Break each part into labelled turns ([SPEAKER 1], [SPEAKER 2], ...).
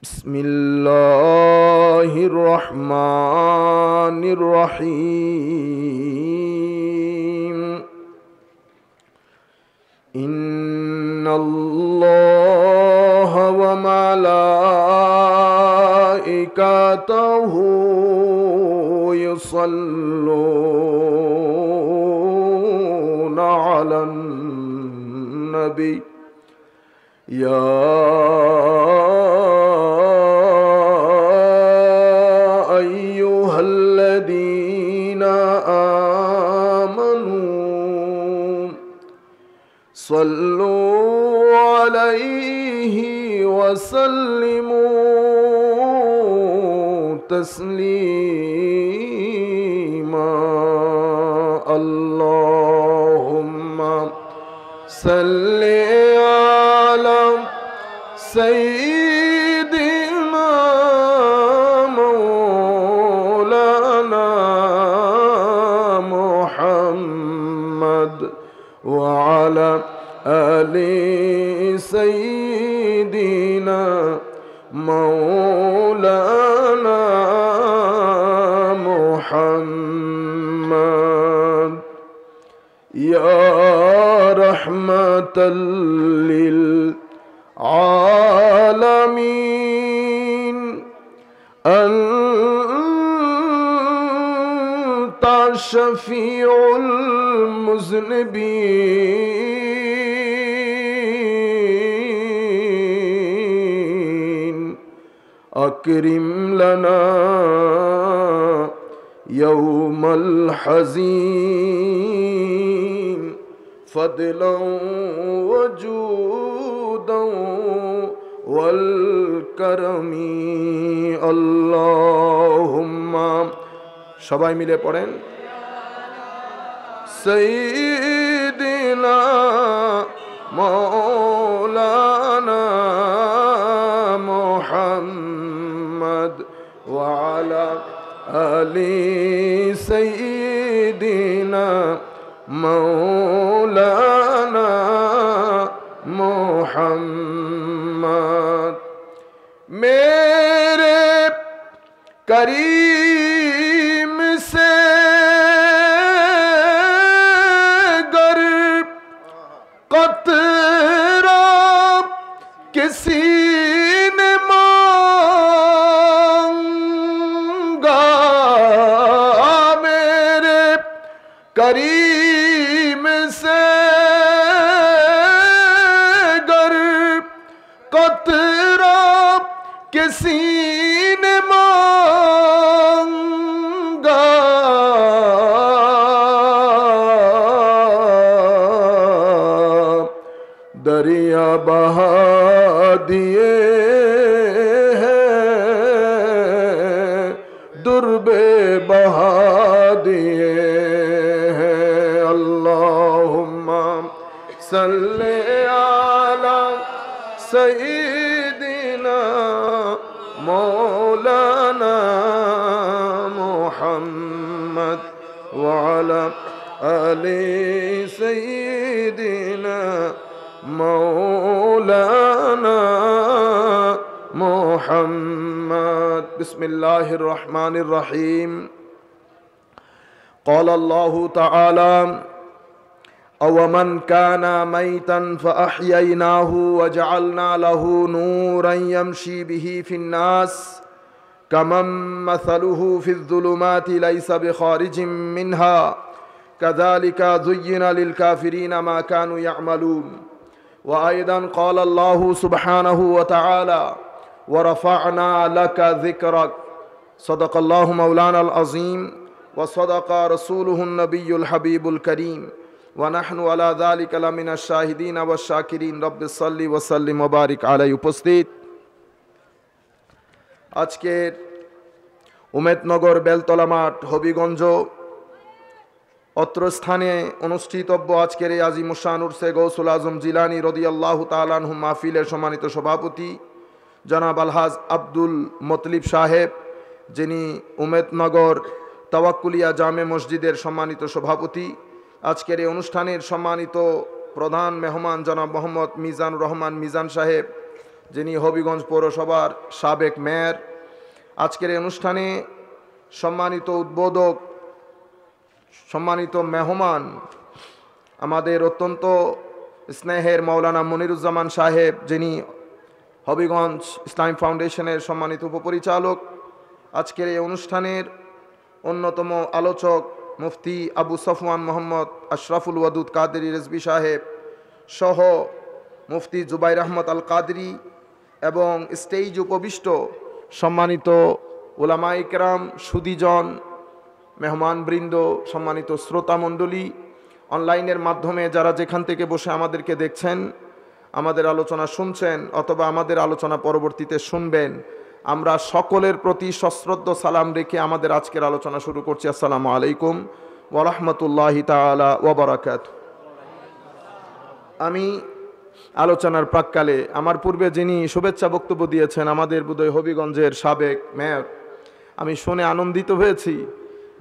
[SPEAKER 1] बिस्मिल्लाहिर्रहमानिर्रहीम। इन्नल्लाह व मलाइकतहु युसल्लूना अलन नबी या अय्युहल्लदीना आमनू सल्लू अलैहि वसल्लिमू तस्लीमा। अल्लाहुम्मा सल्ली अला सय्यिदिना मौलाना मुहम्मद व अला आलि सय्यिदिना मौलाना मुहम्मद। या रहमतल लिल आलमीन अंता शफीउल मुज़निबीन अकरिम लना यौमल हज़ीन फदलन वजूदन वल करमी। अल्लाहुम्मा सबाई मिले पढ़ें सय्यिदिना मौलाना मुहम्मद व अला आलि सय्यिदिना मौलाना मुहम्मद। मेरे करीम से गर कतरा किसी ने मांगा, मेरे करीम से गर कतरा किसी ने मांगा, दरिया बहा दिए हैं, दुर्बे बहा दिए हैं। अल्लाहुम्मा सल्ले अला सय्यिदिना मौलाना मुहम्मद व अला आलि सय्यिदिना मौलाना मुहम्मद। बिस्मिल्लाहिर्रहमानिर्रहीम। क़ाल अल्लाहु तआला अवमन काना मैतन फ़अह्यैनाहु वजअलना लहू नूरन यमशी बिही फिन्नास कमन मसलुहु फ़िज़्ज़ुलुमाति लैसा बिखारिजिम मिन्हा कज़ालिका ज़ुय्यिना लिलकाफ़िरीना मा कानू यअमलून। व अयदन क़ाल अल्लाहु सुब्हानहु व तआला व रफ़अना लका ज़िक्रक सदक़ल्लाहु मौलानल अज़ीम व सदक़ रसूलुहुन नबियुल हबीबुल करीम व नहनु अला ज़ालिका लमिनश शाहिदीन व शाकिरीन। रब्बि सल्लि व सल्लिम व बारिक अलैहि। उपस्थित আজকের উমেদনগর বেলতলা মাঠ হবিগঞ্জ অত্র স্থানে অনুষ্ঠিতব্য আজকের এই আজিমুশান উরসে গৌসুল আজম জিলানী রাদিয়াল্লাহু তাআলা আনহু মাহফিলের সম্মানিত সভাপতি জনাব আলহাজ আব্দুল মতলিব সাহেব, যিনি উমেদনগর তাওয়াক্কুলিয়া জামে মসজিদের সম্মানিত সভাপতি, আজকের এই অনুষ্ঠানের সম্মানিত প্রধান মেহমান জনাব মোহাম্মদ মিজানুর রহমান মিজান সাহেব, যিনি হবিগঞ্জ পৌরসভার সাবেক মেয়র। আজকের এই অনুষ্ঠানে সম্মানিত উদ্বোধক, সম্মানিত মেহমান, আমাদের অত্যন্ত স্নেহের মাওলানা মনিরুজ্জামান সাহেব, যিনি হবিগঞ্জ ইসলামিক ফাউন্ডেশনের সম্মানিত উপপরিচালক। আজকের এই অনুষ্ঠানের অন্যতম আলোচক মুফতি আবু সফওয়ান মোহাম্মদ আশরাফুল ওয়াদুদ কাদেরী রেজভী সাহেব সহ মুফতি জুবাইর আহমদ আল কাদরি এবং স্টেজ উপবিষ্ট সম্মানিত উলামা ইকরাম, সুদীজন, মেহমানবৃন্দ, সম্মানিত শ্রোতামণ্ডলী, অনলাইনের মাধ্যমে যারা যেখান থেকে বসে আমাদেরকে দেখছেন, আমাদের আলোচনা শুনছেন অথবা আমাদের আলোচনা পরবর্তীতে শুনবেন, আমরা সকলের প্রতি সশ্রদ্ধ সালাম রেখে আমাদের আজকের আলোচনা শুরু করছি। আসসালামু আলাইকুম ওয়া রাহমাতুল্লাহি তাআলা ওয়া বারাকাতুহু। আমি আলোচনার প্রাক্কালে আমার পূর্বে যিনি শুভেচ্ছা বক্তব্য দিয়েছেন, আমাদের বোধহয় হবিগঞ্জের সাবেক মেয়র, আমি শুনে আনন্দিত হয়েছি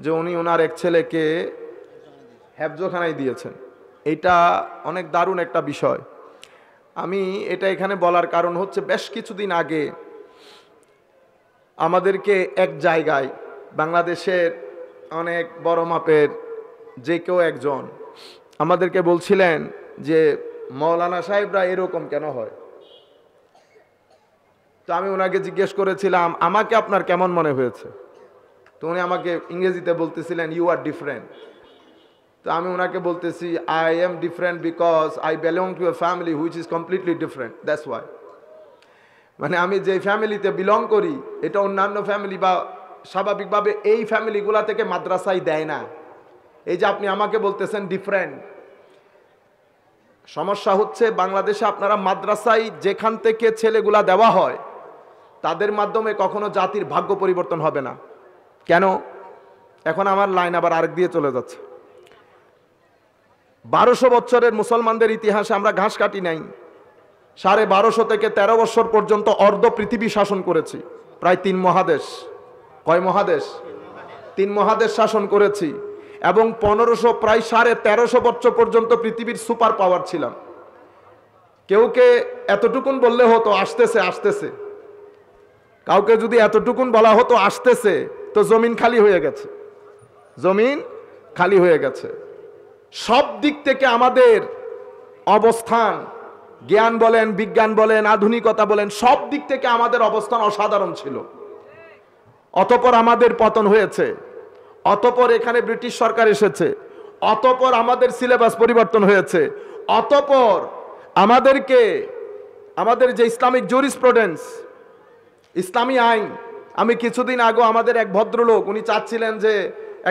[SPEAKER 1] যে উনি ওনার এক ছেলেকে হেফজখানায় দিয়েছেন। এটা অনেক দারুণ একটা বিষয়। আমি এটা এখানে বলার কারণ হচ্ছে, বেশ কিছুদিন আগে আমাদেরকে এক জায়গায় বাংলাদেশের অনেক বড় মাপের যে কেউ একজন আমাদেরকে বলছিলেন যে মৌলানা সাহেবরা এরকম কেন হয়। তো আমি ওনাকে জিজ্ঞেস করেছিলাম, আমাকে আপনার কেমন মনে হয়েছে? তো উনি আমাকে ইংরেজিতে বলতেছিলেন, ইউ আর ডিফারেন্ট। তো আমি ওনাকে বলতেছি, I am different because I belong to A family which is completely different, that's why. মানে আমি যে ফ্যামিলিতে বিলং করি, এটা অন্যান্য ফ্যামিলি বা স্বাভাবিকভাবে এই ফ্যামিলিগুলা থেকে মাদ্রাসায় দেয় না। এই যে আপনি আমাকে বলতেছেন ডিফারেন্ট, সমস্যা হচ্ছে বাংলাদেশে আপনারা মাদ্রাসায় যেখান থেকে ছেলেগুলা দেওয়া হয় তাদের মাধ্যমে কখনো জাতির ভাগ্য পরিবর্তন হবে না। কেন? এখন আমার লাইন আবার আরেক দিয়ে চলে যাচ্ছে। 1200 বছরের মুসলমানদের ইতিহাসে আমরা ঘাস কাটি নাই। 1250 থেকে 13 বছর পর্যন্ত অর্ধ পৃথিবী শাসন করেছি, প্রায় 3 মহাদেশ। কয় মহাদেশ? 3 মহাদেশ শাসন করেছি এবং 1500 প্রায় 1350 বছর পর্যন্ত পৃথিবীর সুপার পাওয়ার ছিলাম। কেউকে এতটুকুন বললে হতো আসতেছে আসতেছে, কাউকে যদি এতটুকুন বলা হতো আসতেছে, তো জমিন খালি হয়ে গেছে, জমিন খালি হয়ে গেছে। সব দিক থেকে আমাদের অবস্থান, জ্ঞান বলেন, বিজ্ঞান বলেন, আধুনিকতা বলেন, সব দিক থেকে আমাদের অবস্থান অসাধারণ ছিল। অতঃপর আমাদের পতন হয়েছে, অতঃপর এখানে ব্রিটিশ সরকার এসেছে, অতঃপর আমাদের সিলেবাস পরিবর্তন হয়েছে, অতঃপর আমাদেরকে আমাদের যে ইসলামিক জুরিসপ্রুডেন্স, ইসলামী আইন, আমি কিছুদিন আগে আমাদের এক ভদ্রলোক উনি চাচ্ছিলেন যে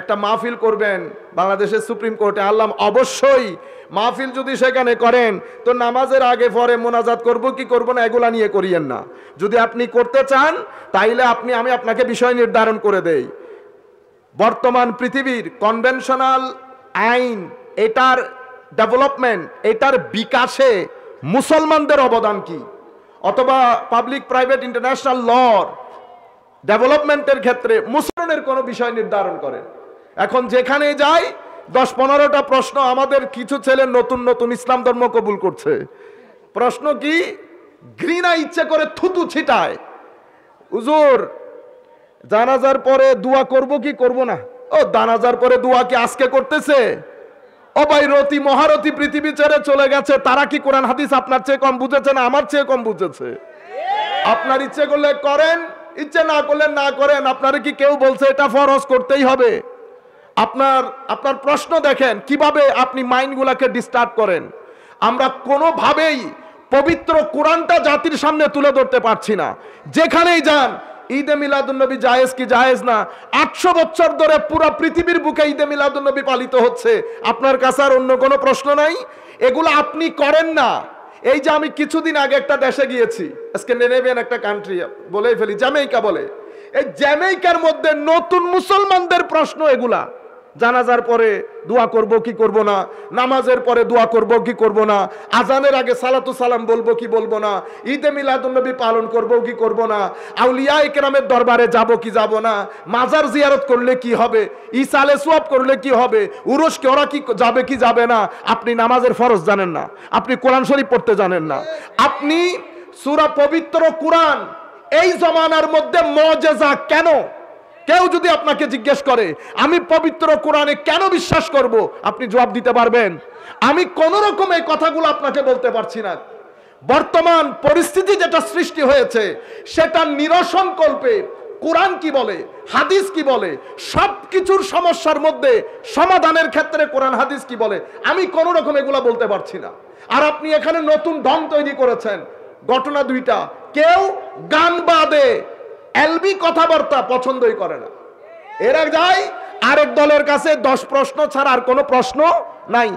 [SPEAKER 1] একটা মাহফিল করবেন বাংলাদেশের সুপ্রিম কোর্টে। আল্লাহ, অবশ্যই মাহফিল যদি সেখানে করেন তো নামাজের আগে পরে মোনাজাত করব কি করব না এগুলা নিয়ে করিয়েন না। যদি আপনি করতে চান তাইলে আমি আপনাকে বিষয় নির্ধারণ করে দেই। বর্তমান পৃথিবীর কনভেনশনাল আইন, এটার ডেভেলপমেন্ট, এটার বিকাশে মুসলমানদের অবদান কি, অথবা পাবলিক প্রাইভেট ইন্টারন্যাশনাল লর ডেভেলপমেন্টের ক্ষেত্রে মুসলমানের কোনো বিষয় নির্ধারণ করেন। এখন যেখানে যাই 10-15টা প্রশ্ন, আমাদের কিছু ছেলে নতুন নতুন ইসলাম ধর্ম কবুল করছে। প্রশ্ন কি? ঘৃণা ইচ্ছে করে থুতু ছিটায়, হুজুর জানাজার পরে দোয়া করব কি করব না? ও জানাজার পরে দোয়া কি আজকে করতেছে? ও ভাই, রতি মহারথী পৃথিবী ছেড়ে চলে গেছে, তারা কি কোরআন হাদিস আপনার চেয়ে কম বুঝেছে না আমার চেয়ে কম বুঝেছে? আপনার ইচ্ছে করলে করেন, ইচ্ছে না করলে না করেন। আপনারা কি কেউ বলছে এটা ফরজ করতেই হবে? আপনার প্রশ্ন দেখেন কিভাবে আপনি মাইন্ডগুলোকে ডিস্টার্ব করেন। আমরা কোনোভাবেই পবিত্র কোরআনটা জাতির সামনে তুলে ধরতে পারছি না। যেখানেই যান ঈদে মিলাদুন্নবী জায়েজ কি জায়েজ না, 800 বছর ধরে পুরো পৃথিবীর বুকে ঈদে মিলাদুন্নবী পালিত হচ্ছে। আপনার কাছে আর অন্য কোনো প্রশ্ন নাই? এগুলো আপনি করেন না। এই যে আমি কিছুদিন আগে একটা দেশে গিয়েছি, স্ক্যান্ডিনেভিয়ান একটা কান্ট্রি বলেই ফেলি, জ্যামাইকা বলে। এই জ্যামাইকার মধ্যে নতুন মুসলমানদের প্রশ্ন এগুলা। জানাজার পরে দোয়া করব কি করব না, নামাজের পরে দোয়া করব কি করব না, আজানের আগে সালাতু সালাম বলবো কি বলবো না, ঈদে মিলাদুন্নবী পালন করব কি করব না, আউলিয়া ইকরামের দরবারে যাব কি যাব না, মাজার জিয়ারত করলে কি হবে, ইসালে সোয়াব করলে কি হবে, উরুসকে ওরা কি যাবে কি যাবে না। আপনি নামাজের ফরজ জানেন না, আপনি কোরআন শরীফ পড়তে জানেন না, আপনি সূরা পবিত্র কুরআন, এই জমানার মধ্যে মুজিজা কেন? কেউ যদি আপনাকে জিজ্ঞেস করে আমি পবিত্র কোরআনে কেন বিশ্বাস করব, আপনি জবাব দিতে পারবেন? আমি কোন রকম এই কথাগুলো আপনাকে বলতে পারছি না। বর্তমান পরিস্থিতি যেটা সৃষ্টি হয়েছে সেটা নিরসন কল্পে কোরআন কি বলে, হাদিস কি বলে, সবকিছুর সমস্যার মধ্যে সমাধানের ক্ষেত্রে কোরআন হাদিস কি বলে, আমি কোন রকম এগুলা বলতে পারছি না। আর আপনি এখানে নতুন ঢং তৈরি করেছেন। ঘটনা দুইটা, কেউ গান বাদে এলবি কথাবার্তা পছন্দই করে না। এরা যায় আরেক দলের কাছে 10 প্রশ্ন ছাড়া আর কোনো প্রশ্ন নাই।